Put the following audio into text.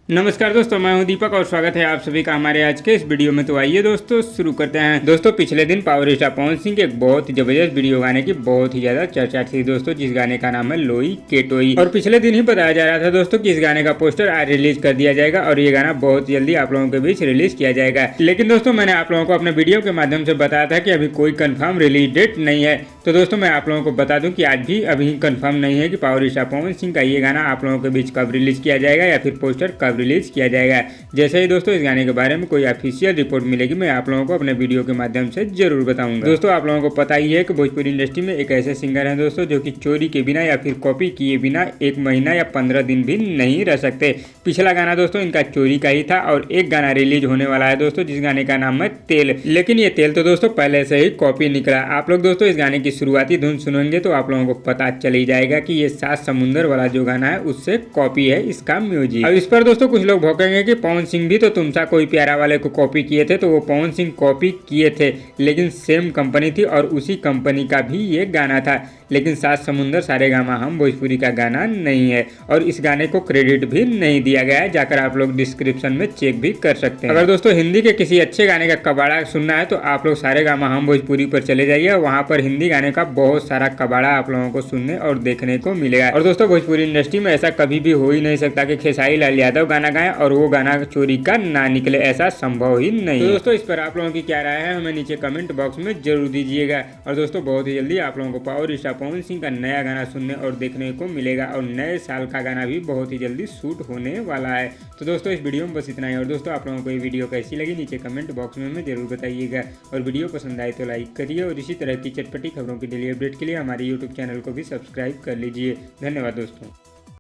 नमस्कार दोस्तों, मैं हूं दीपक और स्वागत है आप सभी का हमारे आज के इस वीडियो में। तो आइए दोस्तों शुरू करते हैं। दोस्तों पिछले दिन पावर स्टार पवन सिंह के एक बहुत ही जबरदस्त वीडियो गाने की बहुत ही ज्यादा चर्चा थी दोस्तों, जिस गाने का नाम है लोई के टोई। और पिछले दिन ही बताया जा रहा था दोस्तों कि इस गाने का पोस्टर आज रिलीज कर दिया जाएगा और ये गाना बहुत जल्दी आप लोगों के बीच रिलीज किया जाएगा। लेकिन दोस्तों मैंने आप लोगों को अपने वीडियो के माध्यम से बताया था कि अभी कोई कंफर्म रिलीज डेट नहीं है। तो दोस्तों मैं आप लोगों को बता दूं कि आज भी अभी कंफर्म नहीं है कि पावर स्टार पवन सिंह का ये गाना आप लोगों के बीच कब रिलीज किया जाएगा या फिर पोस्टर कब रिलीज किया जाएगा। जैसे ही दोस्तों इस गाने के बारे में कोई ऑफिशियल रिपोर्ट मिलेगी मैं आप लोगों को अपने वीडियो के माध्यम से जरूर बताऊंगा। दोस्तों आप लोगों को पता ही है कि भोजपुरी इंडस्ट्री में एक ऐसे सिंगर हैं दोस्तों जो कि चोरी के बिना या फिर कॉपी किए बिना 1 महीना या 15 दिन भी नहीं रह सकते। पिछला गाना दोस्तों इनका चोरी का ही था और एक गाना रिलीज होने वाला है दोस्तों जिस गाने का नाम है तेल। लेकिन ये तेल तो दोस्तों पहले से ही कॉपी निकला। आप लोग दोस्तों इस गाने की शुरुआती धुन सुनेंगे तो आप लोगों को पता चल ही जाएगा कि ये 7 समुंदर वाला जो गाना है उससे कॉपी है इसका म्यूजिक। अब इस पर दोस्तों कुछ लोग भौंकेंगे कि पवन सिंह भी तो तुमसा कोई प्यारा वाले को कॉपी किए थे। तो वो पवन सिंह कॉपी किए थे लेकिन सेम कंपनी थी और उसी कंपनी का भी ये गाना था। लेकिन 7 समुंदर सारेगामा हम भोजपुरी का गाना नहीं है और इस गाने को क्रेडिट भी नहीं दिया गया है। जाकर आप लोग डिस्क्रिप्शन में चेक भी कर सकते हैं। अगर दोस्तों हिंदी के किसी अच्छे गाने का कबाड़ा सुनना है तो आप लोग सारेगामा हम भोजपुरी पर चले जाइए। वहाँ पर हिंदी गाने का बहुत सारा कबाड़ा आप लोगों को सुनने और देखने को मिलेगा। और दोस्तों भोजपुरी इंडस्ट्री में ऐसा कभी भी हो ही नहीं सकता कि खेसारी लाल यादव गाना गाए और वो गाना चोरी का ना निकले, ऐसा संभव ही नहीं। तो दोस्तों इस पर आप लोगों की क्या राय है हमें नीचे कमेंट बॉक्स में जरूर दीजिएगा। और दोस्तों बहुत ही जल्दी आप लोगों को पावर स्टार पवन सिंह का नया गाना सुनने और देखने को मिलेगा और नए साल का गाना भी बहुत ही जल्दी शूट होने वाला है। तो दोस्तों इस वीडियो में बस इतना ही। और दोस्तों आप लोगों को ये वीडियो कैसी लगी नीचे कमेंट बॉक्स में हमें जरूर बताइएगा। और वीडियो पसंद आए तो लाइक करिए और इसी तरह की चटपटी खबरों की डेली अपडेट के लिए हमारे यूट्यूब चैनल को भी सब्सक्राइब कर लीजिए। धन्यवाद दोस्तों।